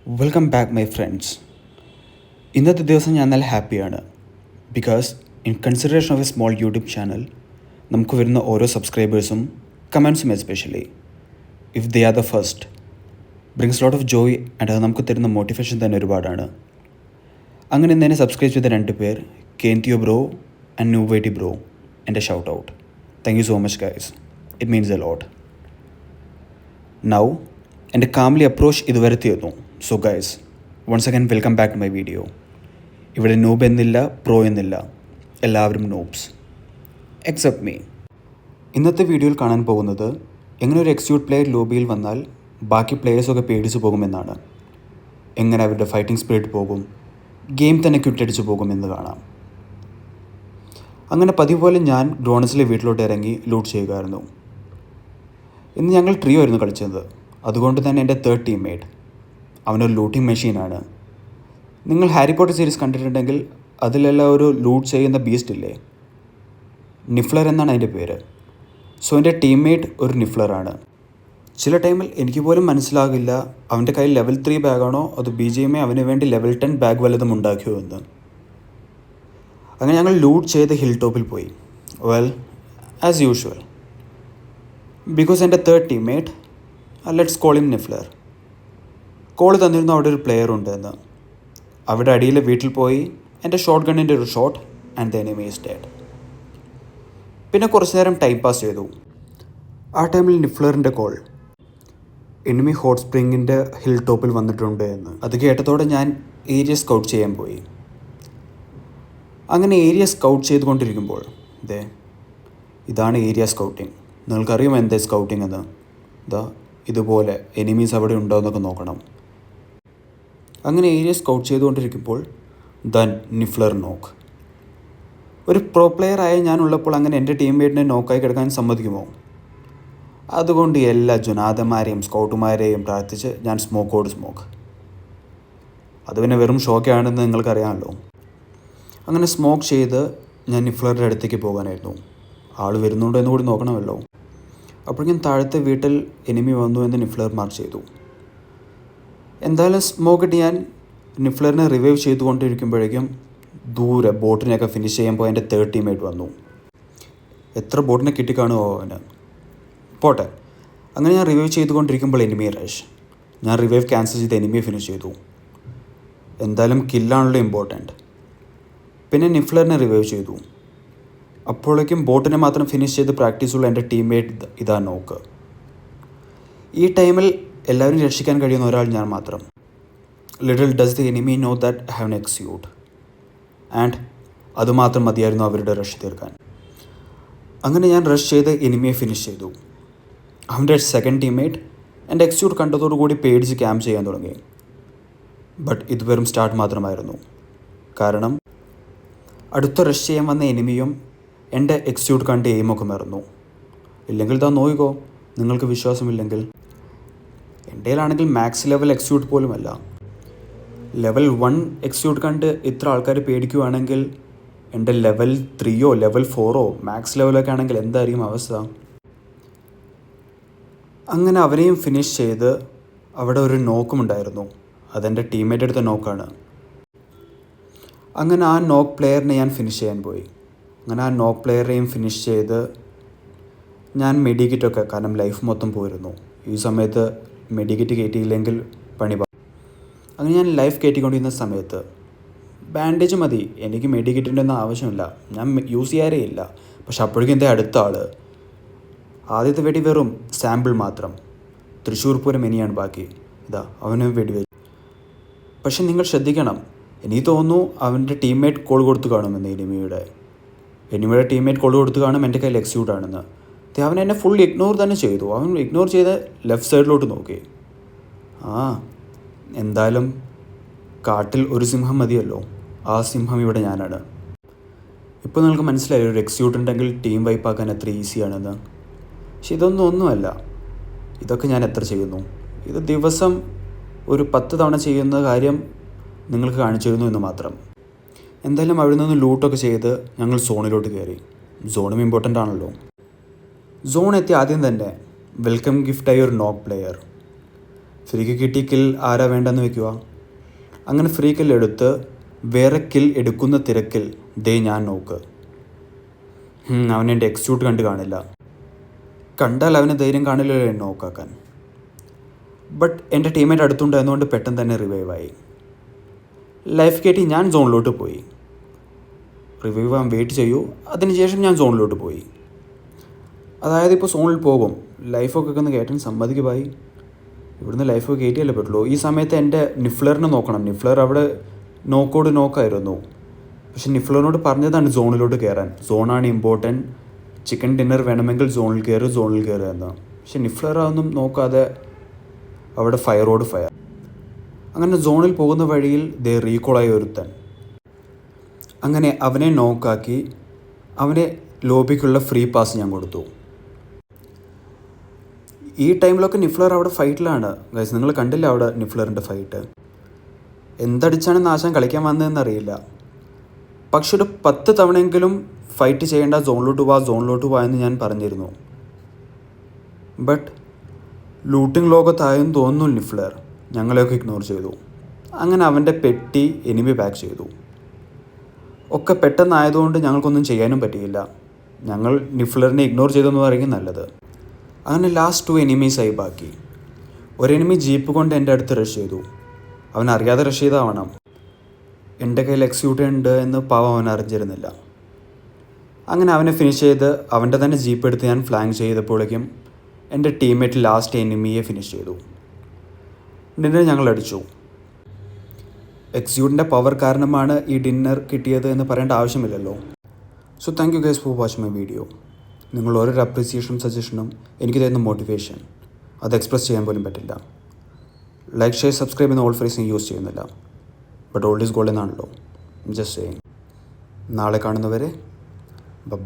Welcome back my friends. ഇന്നത്തെ ദിവസം ഞാൻ നല്ല ഹാപ്പിയാണ്. Because in consideration of a small YouTube channel നമുക്ക് വരുന്ന ഓരോ സബ്സ്ക്രൈബേഴ്സും കമൻസും especially if they are the first brings lot of joy and അത് നമുക്ക് തരുന്ന മോട്ടിവേഷൻ തന്നെ ഒരുപാടാണ്. അങ്ങനെ ഇന്ന് എന്നെ സബ്സ്ക്രൈബ് ചെയ്ത 2 പേർ കെൻതിയോ ബ്രോ ആൻഡ് ന്യൂവൈറ്റി ബ്രോ, എൻ്റെ shout out. Thank you so much guys, it means a lot. Now എൻ്റെ കാംലി അപ്രോച്ച് ഇതുവരെ തീർന്നു. So guys, once again welcome back to my video. ഇവിടെ നൂബ് എന്നില്ല, പ്രോ എന്നില്ല, എല്ലാവരും നോബ്സ് എക്സെപ്റ്റ് മീ. ഇന്നത്തെ വീഡിയോയിൽ കാണാൻ പോകുന്നത് എങ്ങനെ ഒരു എക്സ്ക്യൂട്ട് പ്ലെയർ ലോബിയിൽ വന്നാൽ ബാക്കി പ്ലെയേഴ്സൊക്കെ പേടിച്ചു പോകുമെന്നാണ്. എങ്ങനെ അവരുടെ ഫൈറ്റിംഗ് സ്പിരിറ്റ് പോകും, ഗെയിം തന്നെ ക്വിറ്റടിച്ച് പോകുമെന്ന് കാണാം. അങ്ങനെ പതിവ് പോലെ ഞാൻ ഡ്രോണസിലെ വീട്ടിലോട്ട് ഇറങ്ങി ലൂട്ട് ചെയ്യുകയായിരുന്നു. ഇന്ന് ഞങ്ങൾ ട്രിയോ ആയിരുന്നു കളിച്ചത്. അതുകൊണ്ട് തന്നെ എൻ്റെ തേർഡ് ടീംമേറ്റ് അവനൊരു ലൂട്ടിംഗ് മെഷീനാണ്. നിങ്ങൾ ഹാരി പോട്ടർ സീരീസ് കണ്ടിട്ടുണ്ടെങ്കിൽ അതിലെല്ലാം ഒരു ലൂട്ട് ചെയ്യുന്ന ബീസ്റ്റ് ഇല്ലേ, നിഫ്ലർ എന്നാണ് അതിൻ്റെ പേര്. സോ എൻ്റെ ടീംമേറ്റ് ഒരു നിഫ്ലറാണ്. ചില ടൈമിൽ എനിക്ക് പോലും മനസ്സിലാകില്ല അവൻ്റെ കയ്യിൽ ലെവൽ 3 ബാഗാണോ അത് BGMA അവന് വേണ്ടി ലെവൽ 10 ബാഗ് വല്ലതും ഉണ്ടാക്കിയോ എന്ന്. അങ്ങനെ ഞങ്ങൾ ലൂട്ട് ചെയ്ത് ഹിൽ ടോപ്പിൽ പോയി. വെൽ, ആസ് യൂഷ്വൽ, ബിക്കോസ് എൻ്റെ third teammate, let's call him Niffler, call തന്നിരുന്നു അവിടെ ഒരു പ്ലെയർ ഉണ്ട് എന്ന്. അവിടെ അടിയിലെ വീട്ടിൽ പോയി എൻ്റെ ഷോട്ട് ഗണ്ണിൻ്റെ ഒരു shot and the enemy is dead. പിന്നെ കുറച്ച് നേരം ടൈം പാസ് ചെയ്തു. ആ ടൈമിൽ നിഫ്ലറിൻ്റെ കോൾ, എനിമി ഹോട്ട് സ്പ്രിങ്ങിൻ്റെ ഹിൽ ടോപ്പിൽ വന്നിട്ടുണ്ട് എന്ന്. അത് കേട്ടതോടെ ഞാൻ ഏരിയ സ്കൗട്ട് ചെയ്യാൻ പോയി. അങ്ങനെ ഏരിയ സ്കൗട്ട് ചെയ്തുകൊണ്ടിരിക്കുമ്പോൾ ഇതാണ് ഏരിയ സ്കൗട്ടിങ്. നിങ്ങൾക്കറിയാമോ എന്താ സ്കൗട്ടിങ് എന്ന്? ഇതുപോലെ എനിമീസ് അവിടെ ഉണ്ടോ എന്നൊക്കെ നോക്കണം. അങ്ങനെ ഏരിയ സ്കൗട്ട് ചെയ്തുകൊണ്ടിരിക്കുമ്പോൾ നിഫ്ലർ നോക്ക്. ഒരു പ്രോ പ്ലെയർ ആയ ഞാനുള്ളപ്പോൾ അങ്ങനെ എൻ്റെ ടീംമേറ്റിനെ നോക്കായി കിടക്കാൻ സമ്മതിക്കുമോ? അതുകൊണ്ട് എല്ലാ ജുനാദന്മാരെയും സ്കൗട്ടുമാരെയും പ്രാർത്ഥിച്ച് ഞാൻ സ്മോക്ക്. അത് പിന്നെ വെറും ഷോക്കാണെന്ന് നിങ്ങൾക്കറിയാമല്ലോ. അങ്ങനെ സ്മോക്ക് ചെയ്ത് ഞാൻ നിഫ്ലറുടെ അടുത്തേക്ക് പോകാനായിരുന്നു. ആൾ വരുന്നുണ്ടോ എന്ന് കൂടി നോക്കണമല്ലോ. അപ്പോഴേക്കും താഴത്തെ വീട്ടിൽ എനിമി വന്നു എന്ന് നിഫ്ലർ മാർക്ക് ചെയ്തു. എന്തായാലും സ്മോക്ക് ഇട്ട് ഞാൻ നിഫ്ലറിനെ റിവൈവ് ചെയ്തുകൊണ്ടിരിക്കുമ്പോഴേക്കും ദൂരെ ബോട്ടിനെയൊക്കെ ഫിനിഷ് ചെയ്യാൻ പോയി എൻ്റെ തേർഡ് ടീമേറ്റ് വന്നു. എത്ര ബോട്ടിനെ കിട്ടിക്കാണുമോ അവന്, പോട്ടെ. അങ്ങനെ ഞാൻ റിവൈവ് ചെയ്തുകൊണ്ടിരിക്കുമ്പോൾ എനിമി റഷ്. ഞാൻ റിവൈവ് ക്യാൻസൽ ചെയ്ത് എനിമിയെ ഫിനിഷ് ചെയ്തു. എന്തായാലും കില്ലാണല്ലോ ഇമ്പോർട്ടൻറ്റ്. പിന്നെ നിഫ്ലറിനെ റിവൈവ് ചെയ്തു. അപ്പോഴേക്കും ബോട്ടിനെ മാത്രം ഫിനിഷ് ചെയ്ത് പ്രാക്ടീസുള്ള എൻ്റെ ടീംമേറ്റ് ഇതാ നോക്ക്. ഈ ടൈമിൽ എല്ലാവരും രക്ഷിക്കാൻ കഴിയുന്ന ഒരാൾ ഞാൻ മാത്രം. Little does the enemy know that I have an execute, and അതുമാത്രം മതിയായിരുന്നു അവരുടെ റഷ് തീർക്കാൻ. അങ്ങനെ ഞാൻ റഷ് ചെയ്ത് എനിമിയെ ഫിനിഷ് ചെയ്തു. അവൻ്റെ സെക്കൻഡ് ടീംമേറ്റ് എൻ്റെ എക്സ്ക്യൂട്ട് കണ്ടതോടുകൂടി പേടിച്ച് ക്യാമ്പ് ചെയ്യാൻ തുടങ്ങി. ബട്ട് ഇത് വെറും സ്റ്റാർട്ട് മാത്രമായിരുന്നു. കാരണം അടുത്ത റഷ് ചെയ്യാൻ വന്ന എനിമിയും എൻ്റെ എക്സ്ക്യൂട്ട് കണ്ട് എയിമൊക്കെ മറന്നു. ഇല്ലെങ്കിൽ നോയിക്കോ, നിങ്ങൾക്ക് വിശ്വാസമില്ലെങ്കിൽ. എൻ്റെ കയ്യിലാണെങ്കിൽ മാക്സ് ലെവൽ എക്സ്ക്യൂട്ട് പോലുമല്ല. ലെവൽ 1 എക്സ്ക്യൂട്ട് കണ്ട് ഇത്ര ആൾക്കാർ പേടിക്കുകയാണെങ്കിൽ എൻ്റെ ലെവൽ 3 ലെവൽ 4 മാക്സ് ലെവലൊക്കെ ആണെങ്കിൽ എന്തായിരിക്കും അവസ്ഥ? അങ്ങനെ അവനെയും ഫിനിഷ് ചെയ്ത് അവിടെ ഒരു നോക്കും ഉണ്ടായിരുന്നു. അതെൻ്റെ ടീംമേറ്റ് എടുത്ത നോക്കാണ്. അങ്ങനെ ആ നോക്ക് പ്ലെയറിനെ ഞാൻ ഫിനിഷ് ചെയ്യാൻ പോയി. അങ്ങനെ ആ നോക്ക് പ്ലെയറിനെയും ഫിനിഷ് ചെയ്ത് ഞാൻ മെഡിക്കിറ്റൊക്കെ, കാരണം ലൈഫ് മൊത്തം പോയിരുന്നു. ഈ സമയത്ത് മെഡിക്കിറ്റ് കയറ്റിയില്ലെങ്കിൽ പണി. അങ്ങനെ ഞാൻ ലൈഫ് കയറ്റിക്കൊണ്ടിരുന്ന സമയത്ത് ബാൻഡേജ് മതി, എനിക്ക് മെഡിക്കിറ്റിൻ്റെ ഒന്നും ആവശ്യമില്ല, ഞാൻ യൂസ് ചെയ്യാറേ ഇല്ല. പക്ഷെ അപ്പോഴേക്കും എൻ്റെ അടുത്ത ആൾ, ആദ്യത്തെ വെടി വെറും സാമ്പിൾ മാത്രം, തൃശ്ശൂർ പൂരം ഇനിയാണ് ബാക്കി. അവന് വെടിവെച്ചു. പക്ഷെ നിങ്ങൾ ശ്രദ്ധിക്കണം, എനിക്ക് തോന്നുന്നു അവൻ്റെ ടീംമേറ്റ് കോൾ കൊടുത്ത് കാണുമെന്ന്. എനിമിയുടെ ടീംമേറ്റ് കോൾ കൊടുത്ത് കാണും എൻ്റെ കയ്യിൽ എക്സ്ക്യൂട്ട് ആണെന്ന്. അവൻ എന്നെ ഫുൾ ഇഗ്നോർ തന്നെ ചെയ്തു. അവൻ ഇഗ്നോർ ചെയ്ത് ലെഫ്റ്റ് സൈഡിലോട്ട് നോക്കി. എന്തായാലും കാട്ടിൽ ഒരു സിംഹം മതിയല്ലോ, ആ സിംഹം ഇവിടെ ഞാനാണ്. ഇപ്പോൾ നിങ്ങൾക്ക് മനസ്സിലായി ഒരു എക്സ്ക്യൂട്ട് ഉണ്ടെങ്കിൽ ടീം വൈപ്പാക്കാൻ എത്ര ഈസിയാണെന്ന്. പക്ഷെ ഒന്നുമല്ല. ഇതൊക്കെ ഞാൻ എത്ര ചെയ്യുന്നു? ഇത് ദിവസം ഒരു 10 തവണ ചെയ്യുന്ന കാര്യം നിങ്ങൾക്ക് കാണിച്ചിരുന്നു എന്ന് മാത്രം. എന്തായാലും അവിടെ നിന്ന് ലൂട്ടൊക്കെ ചെയ്ത് ഞങ്ങൾ സോണിലോട്ട് കയറി. സോണും ഇമ്പോർട്ടൻ്റ് ആണല്ലോ. സോൺ എത്തി ആദ്യം തന്നെ വെൽക്കം ഗിഫ്റ്റായി ഒരു നോക്ക് പ്ലെയർ. ഫ്രീ കിക്ക് കിട്ടി കിൽ ആരാ വേണ്ടെന്ന് വെക്കുക. അങ്ങനെ ഫ്രീ കിൽ എടുത്ത് വേറെ കിൽ എടുക്കുന്ന തിരക്കിൽ ഞാൻ നോക്ക്. അവൻ എൻ്റെ എക്സ്ക്യൂട്ട് കണ്ട് കാണില്ല. കണ്ടാൽ അവന് ധൈര്യം കാണില്ലല്ലോ എന്നെ നോക്കാക്കാൻ. ബട്ട് എൻ്റെ ടീമേറ്റ് അടുത്തുണ്ടായിരുന്നുകൊണ്ട് പെട്ടെന്ന് തന്നെ റിവൈവായി. ലൈഫ് കയറ്റി ഞാൻ സോണിലോട്ട് പോയി. റിവൈവ് ആവാൻ വെയിറ്റ് ചെയ്യൂ, അതിനുശേഷം ഞാൻ സോണിലോട്ട് പോയി. അതായത് ഇപ്പോൾ സോണിൽ പോകും, ലൈഫൊക്കെ ഒന്ന് കയറ്റാൻ സമ്മതിക്കുമായി. ഇവിടുന്ന് ലൈഫൊക്കെ കയറ്റിയല്ലേ പറ്റുള്ളൂ. ഈ സമയത്ത് എൻ്റെ നിഫ്ലറിനെ നോക്കണം. നിഫ്ലർ അവിടെ നോക്കായിരുന്നു. പക്ഷെ നിഫ്ലറിനോട് പറഞ്ഞതാണ് സോണിലോട്ട് കയറാൻ. സോണാണ് ഇമ്പോർട്ടൻറ്റ്, ചിക്കൻ ഡിന്നർ വേണമെങ്കിൽ സോണിൽ കയറുക എന്ന്. പക്ഷെ നിഫ്ലർ അതൊന്നും നോക്കാതെ അവിടെ ഫയറോട് ഫയർ. അങ്ങനെ സോണിൽ പോകുന്ന വഴിയിൽ റീകോളായി ഒരുത്തൻ. അങ്ങനെ അവനെ നോക്കാക്കി അവനെ ലോബിക്കുള്ള ഫ്രീ പാസ് ഞാൻ കൊടുത്തു. ഈ ടൈമിലൊക്കെ നിഫ്ലർ അവിടെ ഫൈറ്റിലാണ് ഗൈസ്. നിങ്ങൾ കണ്ടില്ല അവിടെ നിഫ്ലറിൻ്റെ ഫൈറ്റ്. എന്തടിച്ചാണ് നാശം കളിക്കാൻ വന്നതെന്നറിയില്ല. പക്ഷെ ഒരു 10 തവണയെങ്കിലും ഫൈറ്റ് ചെയ്യേണ്ട, സോണിലോട്ട് വാ എന്ന് ഞാൻ പറഞ്ഞിരുന്നു. ബട്ട് ലൂട്ടിംഗ് ലോകത്തായെന്ന് തോന്നുന്നു നിഫ്ലർ ഞങ്ങളെയൊക്കെ ഇഗ്നോർ ചെയ്തു. അങ്ങനെ അവൻ്റെ പെട്ടി എനിമി പാക്ക് ചെയ്തു. ഒക്കെ പെട്ടെന്നായതുകൊണ്ട് ഞങ്ങൾക്കൊന്നും ചെയ്യാനും പറ്റിയില്ല. ഞങ്ങൾ നിഫ്ലറിനെ ഇഗ്നോർ ചെയ്തെന്ന് പറയുന്നത് നല്ലത്. അങ്ങനെ ലാസ്റ്റ് 2 എനിമീസായി ബാക്കി. ഒരു എനിമി ജീപ്പ് കൊണ്ട് എൻ്റെ അടുത്ത് റഷ് ചെയ്തു. അവൻ അറിയാതെ റഷ് ചെയ്താവണം. എൻ്റെ കയ്യിൽ എക്സ്ക്യൂട്ട് ഉണ്ട് എന്ന് പാവം അവൻ അറിഞ്ഞിരുന്നില്ല. അങ്ങനെ അവനെ ഫിനിഷ് ചെയ്ത് അവൻ്റെ തന്നെ ജീപ്പ് എടുത്ത് ഞാൻ ഫ്ലാങ്ക് ചെയ്തപ്പോഴേക്കും എൻ്റെ ടീംമേറ്റ് ലാസ്റ്റ് എനിമിയെ ഫിനിഷ് ചെയ്തു. ഡിന്നർ ഞങ്ങൾ അടിച്ചു. എക്സ്ക്യൂട്ടിൻ്റെ പവർ കാരണമാണ് ഈ ഡിന്നർ കിട്ടിയത് എന്ന് പറയേണ്ട ആവശ്യമില്ലല്ലോ. So thank you guys four watch my video. നിങ്ങൾ ഓരോരോ അപ്രീസിയേഷനും സജഷനും എനിക്ക് തരുന്ന മോട്ടിവേഷൻ അത് എക്സ്പ്രസ് ചെയ്യാൻ പോലും പറ്റില്ല. ലൈക്ക്, ഷെയർ, സബ്സ്ക്രൈബ് എന്ന ഓൾ ഫ്രേസ് യൂസ് ചെയ്യുന്നില്ല. ബട്ട് ഓൾഡ് ഈസ് ഗോൾഡ് എന്നാണല്ലോ. Just saying. നാളെ കാണുന്നവരെ ബൈ.